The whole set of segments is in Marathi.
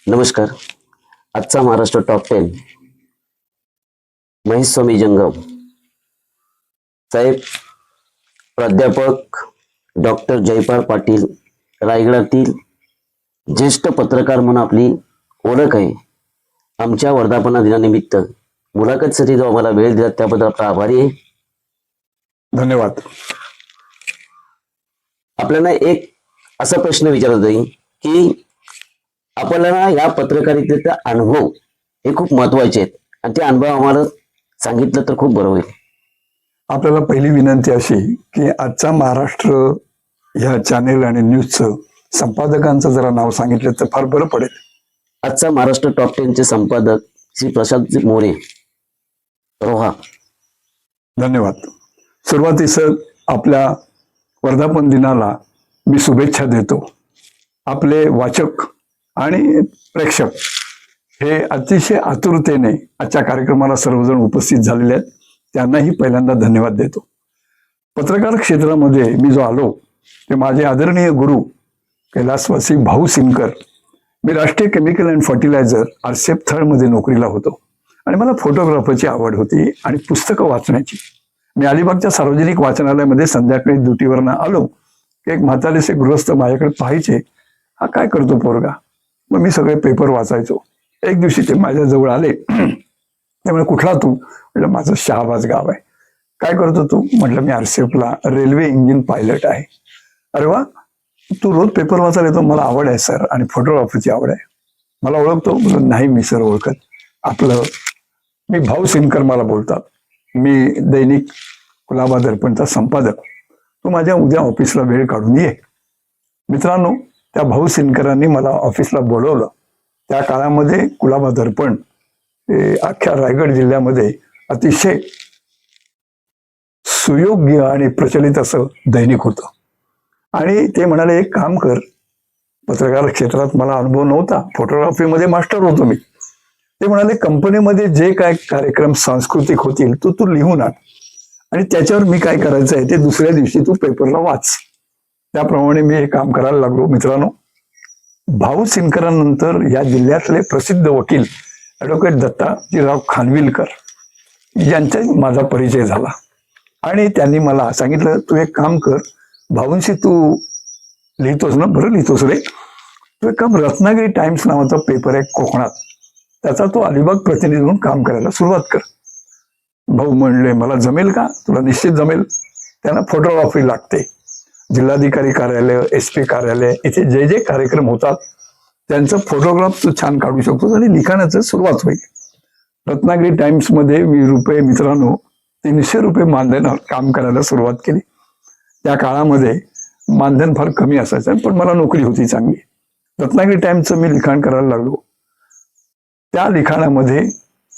नमस्कार. आजचा महाराष्ट्र टॉप 10 महेश स्वामी जंगम साहेब, प्राध्यापक डॉक्टर जयपाल पाटील, रायगडातील ज्येष्ठ पत्रकार म्हणून आपली ओळख आहे. आमच्या वर्धापना दिनानिमित्त मुलाखतीसाठी जो आम्हाला वेळ दिला त्याबद्दल आपला आभारी आहे. धन्यवाद. आपल्याला एक असा प्रश्न विचारत आहे की आपल्याला या पत्रकारितेचा अनुभव हे खूप महत्वाचे आहेत आणि ते अनुभव आम्हाला सांगितलं तर खूप बरं होईल. आपल्याला पहिली विनंती अशी की आजचा महाराष्ट्र ह्या चॅनेल आणि न्यूजचं संपादकांचं जरा नाव सांगितलं तर फार बरं पडेल. आजचा महाराष्ट्र टॉप 10 चे संपादक श्री प्रशांत मोरे रोहा. धन्यवाद. सुरुवातीस आपल्या वर्धापन दिनाला मी शुभेच्छा देतो. आपले वाचक आणि प्रेक्षक हे अतिशय आतुरतेने आजच्या कार्यक्रमाला सर्वजण उपस्थित झालेले आहेत. त्यांनाही पहिल्यांदा धन्यवाद देतो. पत्रकार क्षेत्रामध्ये मी जो आलो ते माझे आदरणीय गुरु कैलासवासी भाऊ सिमकर. मी राष्ट्रीय केमिकल अँड फर्टिलायझर आरसेप थर्डमध्ये नोकरीला होतो आणि मला फोटोग्राफरची आवड होती आणि पुस्तकं वाचण्याची. मी अलिबागच्या सार्वजनिक वाचनालयामध्ये संध्याकाळी ड्युटीवरनं आलो की एक म्हातारीचे गृहस्थ माझ्याकडे पाहायचे, हा काय करतो पोरगा. मग मी सगळे पेपर वाचायचो. एक दिवशी ते माझ्या जवळ आले. त्यामुळे कुठला तू? म्हटलं माझं शहाबाज गाव आहे. काय करतो तू? म्हटलं मी आरसेपला रेल्वे इंजिन पायलट आहे. अरे वा, तू रोज पेपर वाचायला येतो? मला आवड आहे सर, आणि फोटोग्राफीची आवड आहे. मला ओळखतो? नाही मी सर ओळखत. आपलं मी भाऊ सिमकर मला बोलतात. मी दैनिक कुलाबा दर्पणचा संपादक. तू माझ्या उद्या ऑफिसला वेळ काढून ये. मित्रांनो, त्या भाऊ सिमकरांनी मला ऑफिसला बोलवलं. त्या काळामध्ये कुलाबा दर्पण हे अख्ख्या रायगड जिल्ह्यामध्ये अतिशय सुयोग्य आणि प्रचलित असं दैनिक होतं. आणि ते म्हणाले एक काम कर, पत्रकार क्षेत्रात मला अनुभव नव्हता, फोटोग्राफीमध्ये मास्टर होतो मी. ते म्हणाले कंपनीमध्ये जे काय कार्यक्रम सांस्कृतिक होतील तू लिहून आण आणि त्याच्यावर मी काय करायचं आहे ते दुसऱ्या दिवशी तू पेपरला वाच. त्याप्रमाणे मी हे काम करायला लागलो. मित्रांनो, भाऊ सिमकरांनंतर या जिल्ह्यातले प्रसिद्ध वकील ॲडव्होकेट दत्ताजीराव खानविलकर यांचा माझा परिचय झाला आणि त्यांनी मला सांगितलं तू एक काम कर, भाऊंशी तू लिहितोस ना? बरं लिहितोस रे. तू एक काम, रत्नागिरी टाइम्स नावाचा पेपर आहे कोकणात, त्याचा तो अलिबाग प्रतिनिधी म्हणून काम करायला सुरुवात कर. भाऊ म्हणले मला जमेल का? तुला निश्चित जमेल. त्यांना फोटोग्राफी लागते. जिल्हाधिकारी कार्यालय, SP कार्यालय, इथे जे जे कार्यक्रम होतात त्यांचं फोटोग्राफ तू छान काढू शकतोस आणि लिखाणाचं सुरुवात होईल. रत्नागिरी टाइम्स मध्ये मी मित्रांनो 300 रुपये मानधनावर काम करायला सुरुवात केली. त्या काळामध्ये मानधन फार कमी असायचं, पण मला नोकरी होती चांगली. रत्नागिरी टाइम्सचं मी लिखाण करायला लागलो. त्या लिखाणामध्ये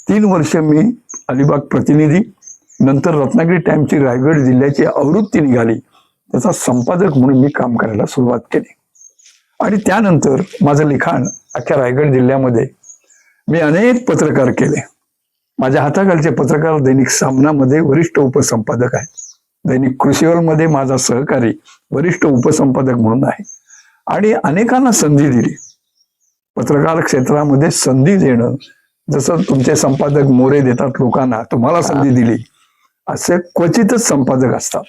3 वर्ष मी अलिबाग प्रतिनिधी, नंतर रत्नागिरी टाइम्सची रायगड जिल्ह्याची आवृत्ती निघाली, त्याचा संपादक म्हणून मी काम करायला सुरुवात केली. आणि त्यानंतर माझं लिखाण अख्ख्या रायगड जिल्ह्यामध्ये मी अनेक पत्रकार केले. माझ्या हाताखालचे पत्रकार दैनिक सामनामध्ये वरिष्ठ उपसंपादक आहे, दैनिक कृषीवरमध्ये माझा सहकारी वरिष्ठ उपसंपादक म्हणून आहे. आणि अनेकांना संधी दिली. पत्रकार क्षेत्रामध्ये संधी देणं, जसं तुमचे संपादक मोरे देतात लोकांना, तुम्हाला संधी दिली, असे क्वचितच संपादक असतात.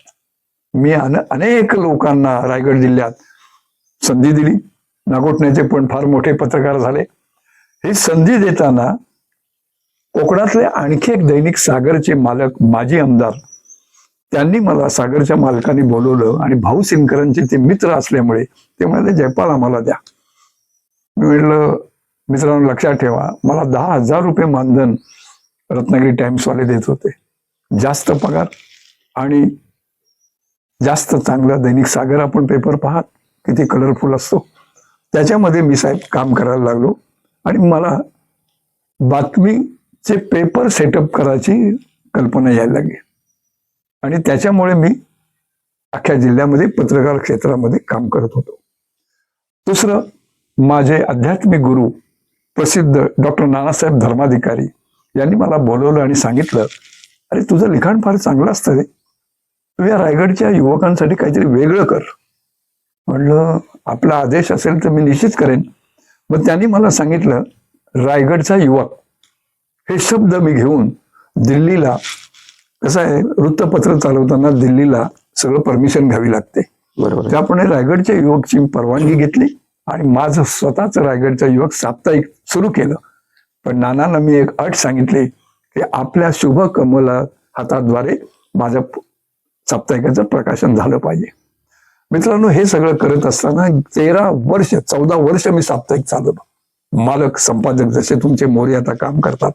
मी अनेक लोकांना रायगड जिल्ह्यात संधी दिली. नागोठण्याचे पण फार मोठे पत्रकार झाले. ही संधी देताना कोकणातले आणखी एक दैनिक सागरचे मालक, माजी आमदार, त्यांनी मला सागरच्या मालकाने बोलवलं आणि भाऊ सिमकरांचे ते मित्र असल्यामुळे ते म्हणाले जयपाल आम्हाला द्या. मी म्हटलं मित्रांनो लक्षात ठेवा, मला 10,000 रुपये मानधन रत्नागिरी टाइम्स वाले देत होते. जास्त पगार आणि जास्त चांगला. दैनिक सागर आपण पेपर पहा किती कलरफुल असतो. त्याच्यामध्ये मी साहेब काम करायला लागलो आणि मला बातमीचे पेपर सेटअप करायची कल्पना यायला लागली आणि त्याच्यामुळे मी अख्ख्या जिल्ह्यामध्ये पत्रकार क्षेत्रामध्ये काम करत होतो. दुसरं, माझे आध्यात्मिक गुरु प्रसिद्ध डॉक्टर नानासाहेब धर्माधिकारी यांनी मला बोलवलं आणि सांगितलं, अरे तुझं लिखाण फार चांगलं असतं रे, तू या रायगडच्या युवकांसाठी काहीतरी वेगळं कर. म्हणलं आपला आदेश असेल तर मी निश्चित करेन, मग त्यांनी मला सांगितलं, रायगडचा युवक हे शब्द मी घेऊन दिल्लीला, कसं आहे वृत्तपत्र चालवताना दिल्लीला सगळं परमिशन घ्यावी लागते, बरोबर आहे. त्याप्रमाणे रायगडच्या युवकची परवानगी घेतली आणि माझं स्वतःच रायगडचा युवक साप्ताहिक सुरू केलं. पण नानांना मी एक अट सांगितली की आपल्या शुभ कमल हाताद्वारे माझं साप्ताहिकाचं प्रकाशन झालं पाहिजे. मित्रांनो, हे सगळं करत असताना 14 वर्ष मी साप्ताहिक चालवलं. मालक संपादक जसे तुमचे मोरे आता काम करतात,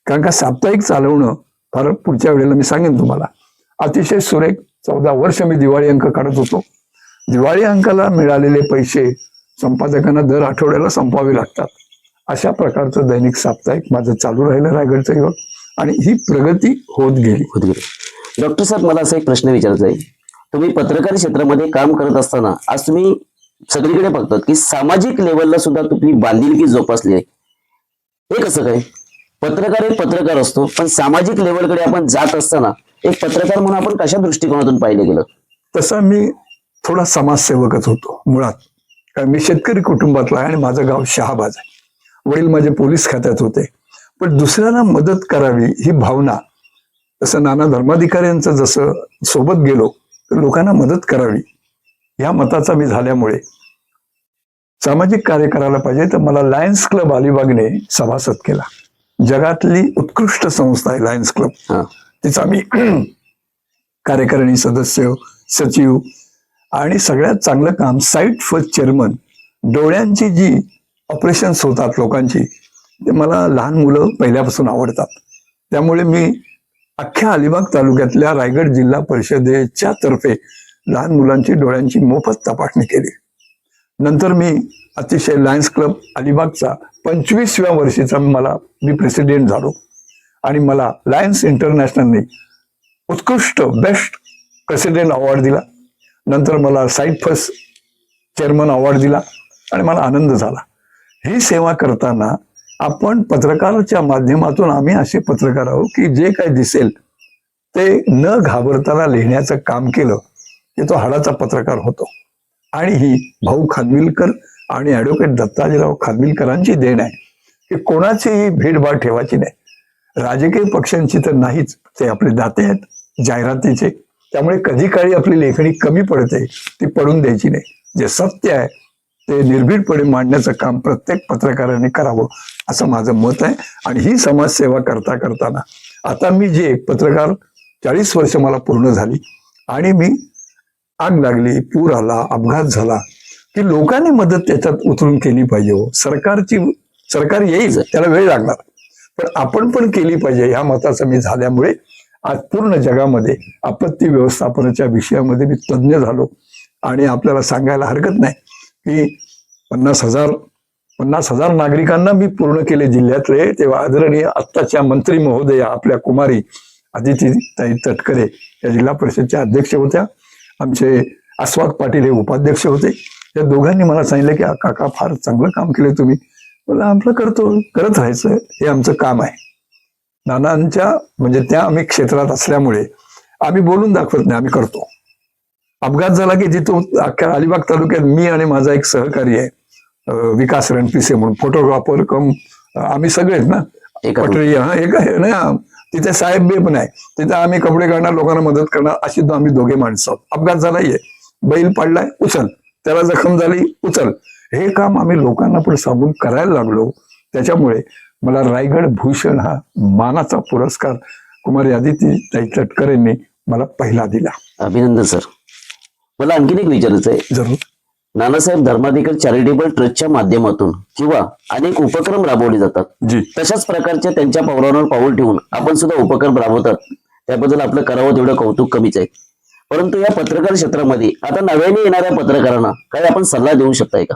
कारण का साप्ताहिक चालवणं फार पुढच्या वेळेला मी सांगेन तुम्हाला. अतिशय सुरेख 14 वर्ष मी दिवाळी अंक काढत होतो. दिवाळी अंकाला मिळालेले पैसे संपादकांना दर आठवड्याला संपवावे लागतात. अशा प्रकारचं दैनिक साप्ताहिक माझं चालू राहिलं रायगडचं युवक, आणि ही प्रगती होत गेली. डॉक्टर साहेब, मला असा एक प्रश्न विचारायचा आहे. तुम्ही पत्रकार क्षेत्रामध्ये काम करत असताना आज तुम्ही सगळीकडे बघतात की सामाजिक लेवलला सुद्धा तुम्ही बांधिलकी जोपासली आहे. हे कसं काय? पत्रकार एक पत्रकार असतो, पण सामाजिक लेवलकडे आपण जात असताना एक पत्रकार म्हणून आपण कशा दृष्टिकोनातून पाहिलं गेलं? तसा मी थोडा समाजसेवकच होतो मुळात. कारण मी शेतकरी कुटुंबातला आहे आणि माझं गाव शहाबाज आहे. वडील माझे पोलीस खात्यात होते. पण दुसऱ्यांना मदत करावी ही भावना, तसं नाना धर्माधिकाऱ्यांचं जसं सोबत गेलो तर लोकांना मदत करावी या मताचा मी झाल्यामुळे सामाजिक कार्य करायला पाहिजे, तर मला लायन्स क्लब अलिबागने सभासद केला. जगातली उत्कृष्ट संस्था आहे लायन्स क्लब. तिचा मी कार्यकारिणी सदस्य, सचिव आणि सगळ्यात चांगलं काम साईट फर्स्ट चेअरमन. डोळ्यांची जी ऑपरेशन्स होतात लोकांची, ते मला लहान मुलं पहिल्यापासून आवडतात. त्यामुळे मी अख्ख्या अलिबाग तालुक्यातल्या रायगड जिल्हा परिषदेच्या तर्फे लहान मुलांची डोळ्यांची मोफत तपासणी केली. नंतर मी अतिशय लायन्स क्लब अलिबागचा 25व्या वर्षीचा मी प्रेसिडेंट झालो आणि मला लायन्स इंटरनॅशनलने उत्कृष्ट बेस्ट प्रेसिडेंट अवॉर्ड दिला. नंतर मला साईट फर्स्ट चेअरमन अवॉर्ड दिला आणि मला आनंद झाला. ही सेवा करताना आपण पत्रकाराच्या माध्यमातून आम्ही असे पत्रकार आहोत की जे काही दिसेल ते न घाबरताना लिहिण्याचं काम केलं की तो हाडाचा पत्रकार होतो. आणि ही भाऊ खानविलकर आणि ॲडव्होकेट दत्ताजीराव खानविलकरांची देण आहे की कोणाचीही भेदभाव ठेवायची नाही. राजकीय पक्षांची तर नाहीच, ते आपले दाते आहेत जाहिरातीचे. त्यामुळे कधी काळी आपली लेखणी कमी पडते, ती पडून द्यायची नाही. जे सत्य आहे ते निर्भीडपणे मांडण्याचं काम प्रत्येक पत्रकाराने करावं असं माझं मत आहे. आणि ही समाजसेवा करता करताना आता मी जे पत्रकार 40 वर्ष मला पूर्ण झाली आणि मी आग लागली, पूर आला, अपघात झाला की लोकांनी मदत त्याच्यात उतरून केली पाहिजे. हो, सरकार येईल, त्याला वेळ लागणार, पण आपण पण केली पाहिजे ह्या मताचं मी झाल्यामुळे आज पूर्ण जगामध्ये आपत्ती व्यवस्थापनाच्या विषयामध्ये मी तज्ज्ञ झालो. आणि आपल्याला सांगायला हरकत नाही की 50,000 नागरिकांना मी पूर्ण केले जिल्ह्यातले. तेव्हा आदरणीय आत्ताच्या मंत्री महोदया आपल्या कुमारी आदितीताई तटकरे या जिल्हा परिषदच्या अध्यक्ष होत्या. आमचे आस्वाद पाटील हे उपाध्यक्ष होते. त्या दोघांनी मला सांगितलं की काका फार चांगलं काम केलं तुम्ही. मला आपलं करत राहायचं, हे आमचं काम आहे. नानांच्या म्हणजे त्या आम्ही क्षेत्रात असल्यामुळे आम्ही बोलून दाखवत नाही, आम्ही करतो. अपघात झाला की जिथं अख्ख्या अलिबाग तालुक्यात मी आणि माझा एक सहकारी आहे विकास रणपिसे म्हणून, फोटोग्राफर कम आम्ही सगळेच ना पटरी एक आहे ना, तिथे साहेब बे पण आहे. तिथे आम्ही कपडे काढणार, लोकांना मदत करणार, अशी आम्ही दोघे माणसं आहोत. अपघात झालाय, बैल पडलाय, उचल, त्याला जखम झाली, उचल, हे काम आम्ही लोकांना पण सांगून करायला लागलो. त्याच्यामुळे मला रायगड भूषण हा मानाचा पुरस्कार कुमारी आदितीताई तटकरेंनी मला पहिला दिला. अभिनंदन सर. मला आणखीन एक विचारायचं आहे. जरूर. नानासाहेब धर्माधिकारी चॅरिटेबल ट्रस्टच्या माध्यमातून किंवा अनेक उपक्रम राबवले जातात. जी. तशाच प्रकारच्या त्यांच्या पावलावर पाऊल ठेवून आपण सुद्धा उपक्रम राबवतात. त्याबद्दल आपलं करावं तेवढं कौतुक कमीच आहे. परंतु या पत्रकार क्षेत्रामध्ये आता नव्याने येणाऱ्या पत्रकारांना काही आपण सल्ला देऊ शकताय का?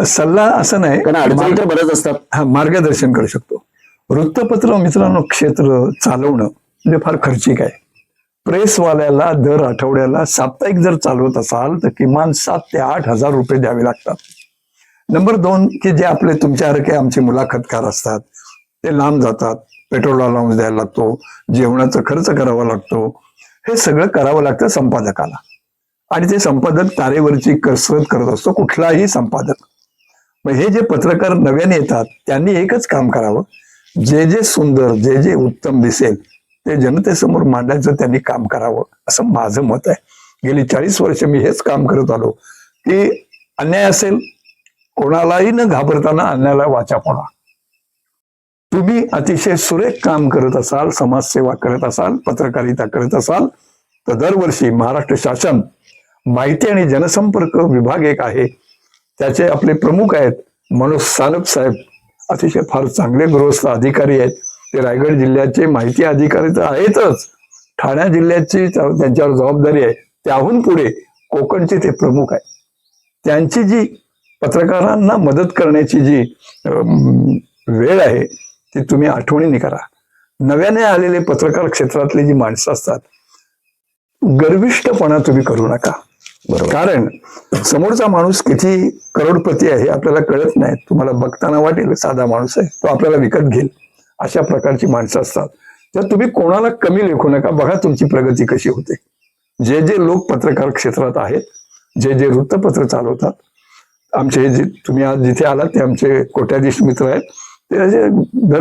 सल्ला असं नाही, कारण अडचणी तर बऱ्याच असतात. हा, मार्गदर्शन करू शकतो. वृत्तपत्र मित्रांनो क्षेत्र चालवणं म्हणजे फार खर्चिक आहे. प्रेसवाल्याला दर आठवड्याला साप्ताहिक जर चालवत असाल तर किमान 7,000 ते 8,000 रुपये द्यावे लागतात. नंबर 2 की जे आपले तुमच्यासारखे आमचे मुलाखतकार असतात ते लांब जातात, पेट्रोलला लावून द्यायला लागतो, जेवणाचा खर्च करावा लागतो, हे सगळं करावं लागतं संपादकाला. आणि ते संपादक तारेवरची कसरत करत असतो, कुठलाही संपादक. मग हे जे पत्रकार नव्याने येतात त्यांनी एकच काम करावं, जे जे सुंदर, जे जे उत्तम दिसेल ते जनतेसमोर मांडायचं त्यांनी काम करावं, असं माझं मत आहे. गेली 40 वर्ष मी हेच काम करत आलो की अन्याय असेल कोणालाही न घाबरताना अन्यायाला वाचा फोडा. तुम्ही अतिशय सुरेख काम करत असाल, समाजसेवा करत असाल, पत्रकारिता करत असाल तर दरवर्षी महाराष्ट्र शासन माहिती आणि जनसंपर्क विभाग एक आहे, त्याचे आपले प्रमुख आहेत मनोज सानप साहेब, अतिशय फार चांगले गृहस्थ अधिकारी आहेत. ते रायगड जिल्ह्याचे माहिती अधिकारी तर आहेतच, ठाणे जिल्ह्याची त्यांच्यावर जबाबदारी आहे, त्याहून पुढे कोकणचे ते प्रमुख आहेत. त्यांची जी पत्रकारांना मदत करण्याची जी वेळ आहे ती तुम्ही आठवणीने करा. नव्याने आलेले पत्रकार क्षेत्रातली जी माणसं असतात, गर्विष्ठपणा तुम्ही करू नका. कारण समोरचा माणूस किती करोडपती आहे हे आपल्याला कळत नाही. तुम्हाला बघताना वाटेल साधा माणूस आहे, तो आपल्याला विकत घेईल, अशा प्रकारची माणसं असतात. तर तुम्ही कोणाला कमी लेखू नका. बघा तुमची प्रगती कशी होते. जे जे लोक पत्रकार क्षेत्रात आहेत, जे जे वृत्तपत्र चालवतात, आमचे जे तुम्ही आज जिथे आलात ते आमचे कोट्याधीश मित्र आहेत, ते असे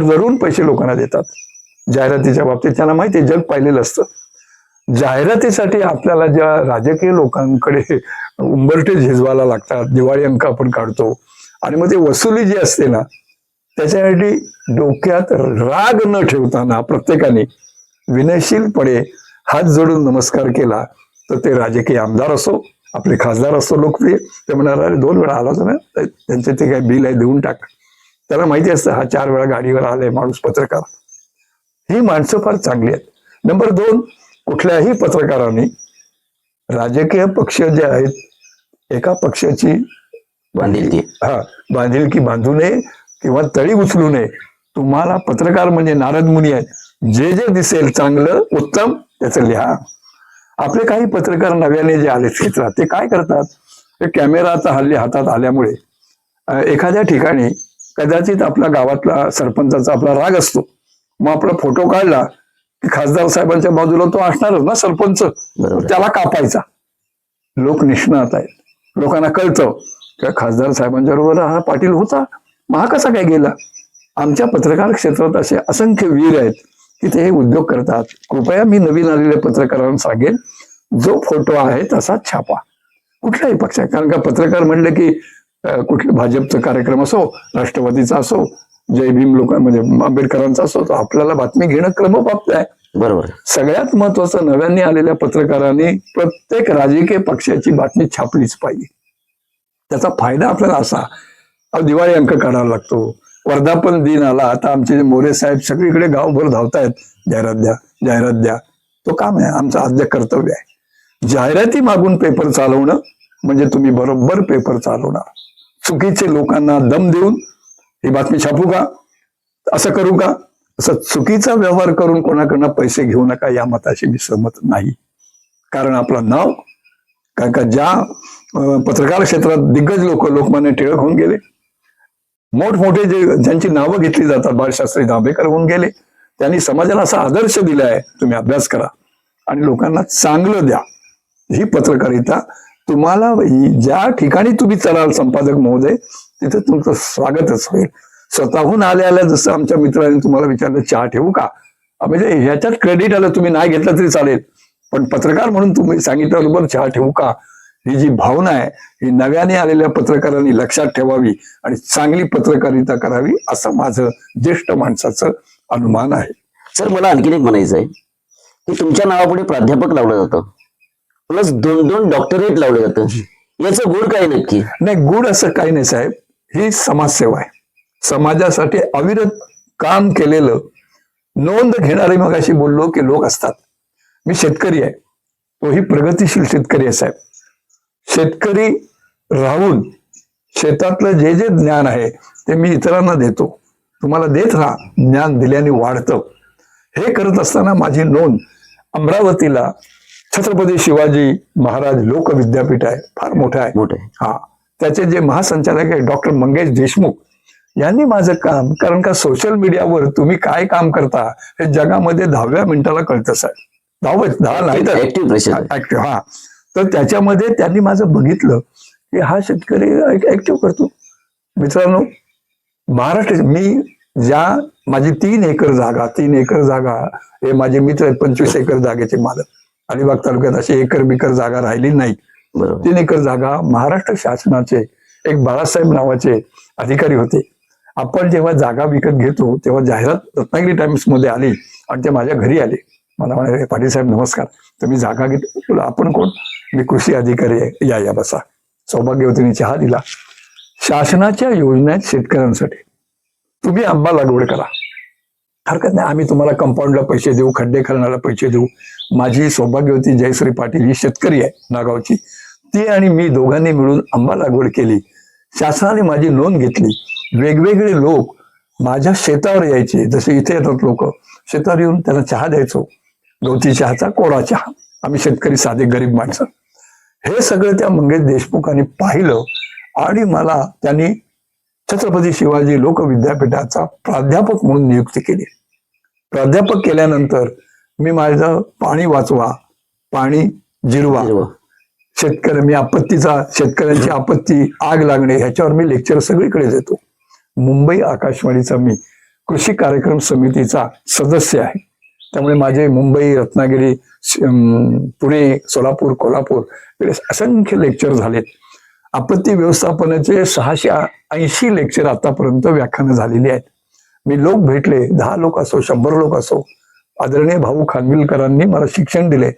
धरून पैसे लोकांना देतात जाहिरातीच्या बाबतीत. त्यांना माहिती आहे, जग पाहिलेलं असतं. जाहिरातीसाठी आपल्याला ज्या राजकीय लोकांकडे उंबरठे झिजवायला लागतात, दिवाळी अंक आपण काढतो आणि मग ते वसुली जी असते ना, त्याच्यासाठी डोक्यात राग न ठेवताना प्रत्येकाने विनयशीलपणे हात जोडून नमस्कार केला तर ते राजकीय आमदार असो, आपले खासदार असो लोकप्रिय, ते म्हणणार अरे 2 वेळा आला होता ना, त्यांचे ते काय बिल आहे देऊन टाक. त्याला माहिती असतं हा 4 वेळा गाडीवर आलाय माणूस पत्रकार. ही माणसं फार चांगली आहेत. नंबर 2, कुठल्याही पत्रकारांनी राजकीय पक्ष जे आहेत एका पक्षाची बांधिलकी बांधू नये किंवा तळी उचलू नये. तुम्हाला पत्रकार म्हणजे नारद मुनी आहेत, जे जे दिसेल चांगलं उत्तम त्याचं लिहा. आपले काही पत्रकार नव्याने जे आले क्षेत्रात ते काय करतात, ते कॅमेराचा हल्ली हातात आल्यामुळे एखाद्या ठिकाणी कदाचित आपल्या गावातला सरपंचाचा आपला राग असतो, मग आपला फोटो काढला की खासदार साहेबांच्या बाजूला तो असणारच ना सरपंच, त्याला कापायचा. लोक निष्णात आहेत, लोकांना कळतं की खासदार साहेबांच्या बरोबर हा पाटील होता, मग हा कसा काय गेला. आमच्या पत्रकार क्षेत्रात असे असंख्य वीर आहेत की ते हे उद्योग करतात. कृपया मी नवीन आलेल्या पत्रकारांना सांगेन, जो फोटो आहे तसाच छापा, कुठलाही पक्ष आहे. कारण का पत्रकार म्हणले की कुठले भाजपचा कार्यक्रम असो, राष्ट्रवादीचा असो, जय भीम लोक म्हणजे आंबेडकरांचा असो, तर आपल्याला बातमी घेणं क्रमप्राप्त आहे. बरोबर. सगळ्यात महत्वाचं, नव्याने आलेल्या पत्रकारांनी प्रत्येक राजकीय पक्षाची बातमी छापलीच पाहिजे. त्याचा फायदा आपल्याला असा, दिवाळी अंक काढावा लागतो, वर्धापन दिन आला, आता आमचे मोरे साहेब सगळीकडे गावभर धावतायत, जाहिरात द्या जाहिरात द्या. तो काम आहे, आमचं आद्य कर्तव्य आहे. जाहिराती मागून पेपर चालवणं म्हणजे तुम्ही बरोबर पेपर चालवणार. चुकीचे लोकांना दम देऊन ही बातमी छापू का, असं करू का, असं चुकीचा व्यवहार करून कोणाकडनं पैसे घेऊ नका, या मताशी मी सहमत नाही. कारण आपलं नाव, कारण का ज्या पत्रकार क्षेत्रात दिग्गज लोक, लोकमान्य टिळक होऊन गेले, मोठमोठे जे ज्यांची नावं घेतली जातात, बाळशास्त्री जांभेकर होऊन गेले, त्यांनी समाजाला असा आदर्श दिलाय. तुम्ही अभ्यास करा आणि लोकांना चांगलं द्या. ही पत्रकारिता तुम्हाला ज्या ठिकाणी तुम्ही चलाल संपादक महोदय, तिथे तुमचं स्वागतच होईल. स्वतःहून आल्या जसं आमच्या मित्रांनी तुम्हाला विचारलं चहा ठेवू का, म्हणजे ह्याच्यात क्रेडिट आलं, तुम्ही नाही घेतलं तरी चालेल, पण पत्रकार म्हणून तुम्ही सांगितलं बरोबर चहा ठेवू का, ही जी भावना आहे ही नव्याने आलेल्या पत्रकारांनी लक्षात ठेवावी आणि चांगली पत्रकारिता करावी, असं माझं ज्येष्ठ माणसाचं अनुमान आहे. सर, मला आणखीन एक म्हणायचं आहे की तुमच्या नावापुढे प्राध्यापक लावलं जातं, प्लस 2 डॉक्टरेट लावलं जातं. याचं गुण काय नक्की? नाही, गुण असं काही नाही साहेब, ही समाजसेवा आहे. समाजासाठी अविरत काम केलेलं, नोंद घेणारे, मग अशी बोललो की लोक असतात. मी शेतकरी आहे, तोही प्रगतिशील शेतकरी आहे साहेब. शेतकरी राहून शेतातलं जे जे ज्ञान आहे ते मी इतरांना देतो. तुम्हाला देत राहा, ज्ञान दिल्याने वाढतं. हे करत असताना माझी नोंद अमरावतीला छत्रपती शिवाजी महाराज लोक विद्यापीठ आहे, फार मोठं आहे. हा, त्याचे जे महासंचालक आहे डॉक्टर मंगेश देशमुख यांनी माझं काम, कारण का सोशल मीडियावर तुम्ही काय काम करता हे जगामध्ये 10व्या मिनिटाला कळतं साहेब. 10 नाही तर ऍक्टिव्ह. हा, तर त्याच्यामध्ये त्यांनी माझं बघितलं की हा शेतकरी ऍक्टिव्ह करतो, मित्रांनो, महाराष्ट्र मी ज्या माझी 3 एकर जागा हे माझे मित्र आहेत 25 एकर जागेचे मालक. अलिबाग तालुक्यात अशी एकर बिकर जागा राहिली नाही. बरोबर. 3 एकर जागा महाराष्ट्र शासनाचे एक बाळासाहेब नावाचे अधिकारी होते. आपण जेव्हा जागा विकत घेतो तेव्हा जाहिरात रत्नागिरी टाइम्स मध्ये आली आणि ते माझ्या घरी आले. मला म्हणाले, पाटील साहेब नमस्कार, तुम्ही जागा घेतो. आपण कोण? मी कृषी अधिकारी आहे, या बसा. सौभाग्यवतीने चहा दिला. शासनाच्या योजना आहेत शेतकऱ्यांसाठी. तुम्ही आंबा लागवड करा, हरकत नाही, आम्ही तुम्हाला कंपाऊंडला पैसे देऊ, खड्डे खणण्याला पैसे देऊ. माझी सौभाग्यवती जयश्री पाटील ही शेतकरी आहे नागावची. ती आणि मी दोघांनी मिळून आंबा लागवड केली. शासनाने माझी नोंद घेतली. वेगवेगळे लोक माझ्या शेतावर यायचे. जसे इथे येतात लोक, शेतावर येऊन त्यांना चहा द्यायचो, गवती चहाचा, कोरा चहा. आम्ही शेतकरी साधे गरीब माणसं. हे सगळं त्या मंगेश देशमुखांनी पाहिलं आणि मला त्यांनी छत्रपती शिवाजी लोक विद्यापीठाचा प्राध्यापक म्हणून नियुक्ती केली. प्राध्यापक केल्यानंतर मी माझं पाणी वाचवा, पाणी जिरवा, मी शेतकऱ्यांची आपत्ती, आग लागणे, ह्याच्यावर मी लेक्चर सगळीकडे देतो. मुंबई आकाशवाणीचा मी कृषी कार्यक्रम समितीचा सदस्य आहे. त्यामुळे माझे मुंबई, रत्नागिरी, पुणे, सोलापूर, कोल्हापूर असंख्य लेक्चर झालेत. आपत्ती व्यवस्थापनाचे 680 लेक्चर आतापर्यंत व्याख्यानं झालेली आहेत. मी लोक भेटले, 10 लोक असो, 100 लोक असो. आदरणीय भाऊ खानविलकरांनी मला शिक्षण दिले.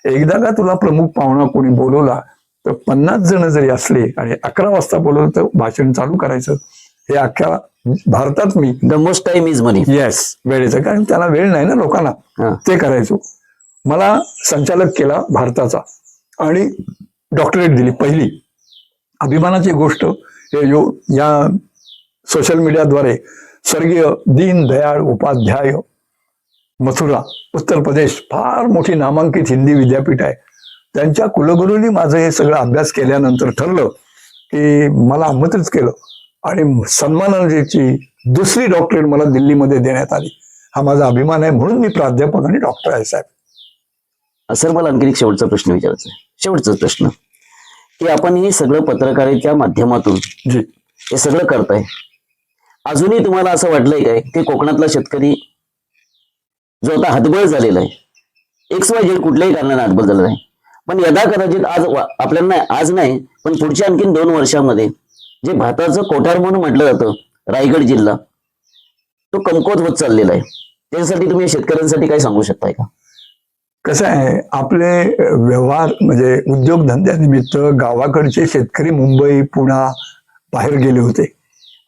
एकदा का तुला प्रमुख पाहुणा कोणी बोलवला तर 50 जण जरी असले आणि 11 वाजता बोलवलं तर भाषण चालू करायचं. हे अख्ख्या भारतात me the most time is money. Yes, वेळेचं, कारण त्याला वेळ नाही ना लोकांना, ते करायचो. मला संचालक केला भारताचा आणि डॉक्टरेट दिली पहिली. अभिमानाची गोष्ट या सोशल मीडियाद्वारे स्वर्गीय दीनदयाळ उपाध्याय, मथुरा, उत्तर प्रदेश, फार मोठी नामांकित हिंदी विद्यापीठ आहे. त्यांच्या कुलगुरूंनी माझं हे सगळं अभ्यास केल्यानंतर ठरलं की मला आमंत्रित केलं आणि सन्मानाची 2री डॉक्टरेट मला दिल्लीमध्ये देण्यात आली. हा माझा अभिमान आहे, म्हणून मी प्राध्यापक आणि डॉक्टर आहे साहेब. सर, मला आणखी एक शेवटचा प्रश्न विचारायचा आहे. शेवटचा प्रश्न की आपण हे सगळं पत्रकारितेच्या माध्यमातून जी हे सगळं करताय, अजूनही तुम्हाला असं वाटलंय काय की कोकणातला शेतकरी जो आता हतबल झालेला आहे, XYZ कुठल्याही कारणाने हतबल झालेला आहे, पण यदा कदाचित आपल्याला आज नाही पण पुढच्या आणखीन 2 वर्षामध्ये जे भाताचं कोठार म्हणून म्हटलं जातं रायगड जिल्हा, तो कमकुवत होत चाललेला आहे. त्यासाठी तुम्ही शेतकऱ्यांसाठी काय सांगू शकताय का? कसं आहे, आपले व्यवहार म्हणजे उद्योगधंद्यानिमित्त गावाकडचे शेतकरी मुंबई, पुणा बाहेर गेले होते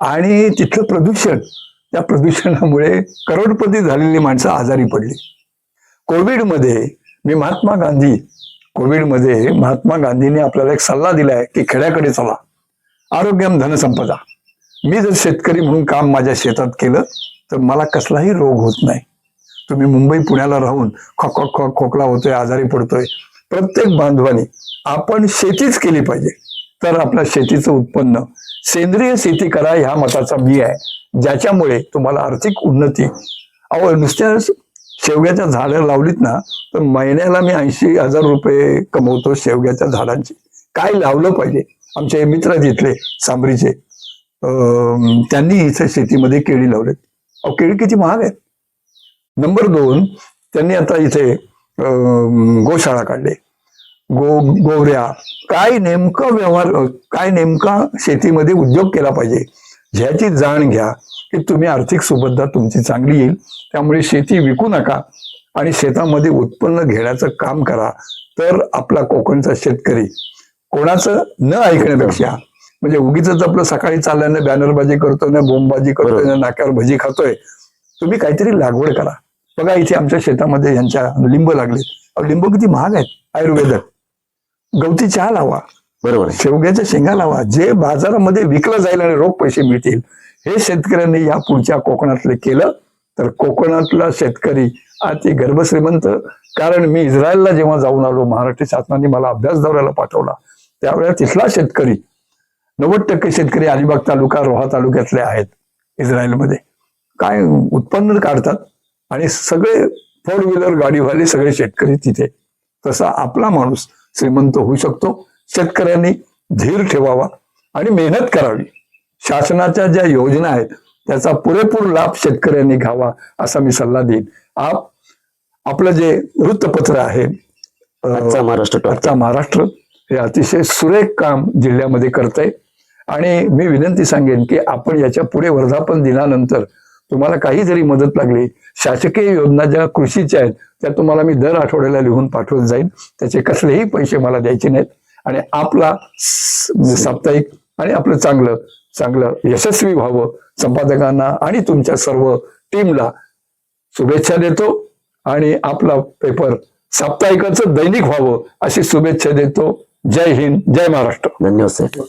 आणि तिथलं प्रदूषण, त्या प्रदूषणामुळे करोडपती झालेली माणसं आजारी पडली. कोविडमध्ये महात्मा गांधींनी आपल्याला एक सल्ला दिलाय की खेड्याकडे चला, आरोग्यम धनसंपदा. मी जर शेतकरी म्हणून काम माझ्या शेतात केलं तर मला कसलाही रोग होत नाही. तुम्ही मुंबई, पुण्याला राहून खोकला होतोय, आजारी पडतोय. प्रत्येक बांधवानी आपण शेतीच केली पाहिजे, तर आपल्या शेतीचं उत्पन्न, सेंद्रिय शेती करा, ह्या मताचा मी आहे, ज्याच्यामुळे तुम्हाला आर्थिक उन्नती. नुसत्या शेवग्याच्या झाडं लावलीत ना तर महिन्याला मी 80,000 रुपये कमवतो शेवग्याच्या झाडांची. काय लावलं पाहिजे? आमचे मित्र तिथले सांबरीचे, त्यांनी इथे शेतीमध्ये केळी लावलेत. केळी किती महाग आहेत. नंबर 2, त्यांनी आता इथे गोशाळा काढले, गोवऱ्या. काय नेमका शेतीमध्ये उद्योग केला पाहिजे ह्याची जाण घ्या की तुम्ही आर्थिक सुबत्ता तुमची चांगली येईल. त्यामुळे शेती विकू नका आणि शेतामध्ये उत्पन्न घेण्याचं काम करा. तर आपला कोकणचा शेतकरी कोणाचं न ऐकण्यापेक्षा, म्हणजे उगीच आपलं सकाळी चालल्यानं बॅनरबाजी करतोय ना, बोंबबाजी करतोय ना, नाक्यावर भजी खातोय, तुम्ही काहीतरी लागवड करा. बघा इथे आमच्या शेतामध्ये यांच्या लिंब लागलेत. लिंब किती महाग आहेत. आयुर्वेदिक गवती चहा लावा, बरोबर, शेवग्याच्या शेंगा लावा, जे बाजारामध्ये विकलं जाईल आणि रोख पैसे मिळतील. हे शेतकऱ्यांनी या पुढच्या कोकणातले केलं तर कोकणातला शेतकरी अति गर्भश्रीमंत. कारण मी इस्रायलला जेव्हा जाऊन आलो, महाराष्ट्र शासनाने मला अभ्यास दौऱ्याला पाठवला, त्यावेळेला तिथला शेतकरी 90% शेतकरी अलिबाग तालुका, रोहा तालुक्यातले आहेत. इस्रायलमध्ये काय उत्पन्न काढतात आणि सगळे 4 व्हीलर गाडीवाले सगळे शेतकरी तिथे. तसा आपला माणूस श्रीमंत होऊ शकतो. शेतकऱ्यांनी धीर ठेवावा आणि मेहनत करावी. शासनाच्या ज्या योजना आहेत त्याचा पुरेपूर लाभ शेतकऱ्यांनी घ्यावा असा मी सल्ला देईन. आपलं जे वृत्तपत्र आहे आजचा महाराष्ट्र टॉप आजचा महाराष्ट्र हे अतिशय सुरेख काम जिल्ह्यामध्ये करतंय. आणि मी विनंती सांगेन की आपण याच्या पुढे वर्धापन दिनानंतर तुम्हाला काही जरी मदत लागली, शासकीय योजना ज्या कृषीच्या आहेत त्या तुम्हाला मी दर आठवड्याला लिहून पाठवत जाईन. त्याचे कसलेही पैसे मला द्यायचे नाहीत. आणि आपला साप्ताहिक आणि आपलं चांगलं यशस्वी व्हावं, संपादकांना आणि तुमच्या सर्व टीमला शुभेच्छा देतो. आणि आपला पेपर साप्ताहिकाचं दैनिक व्हावं अशी शुभेच्छा देतो. जय हिंद, जय महाराष्ट्र. धन्यवाद साहेब.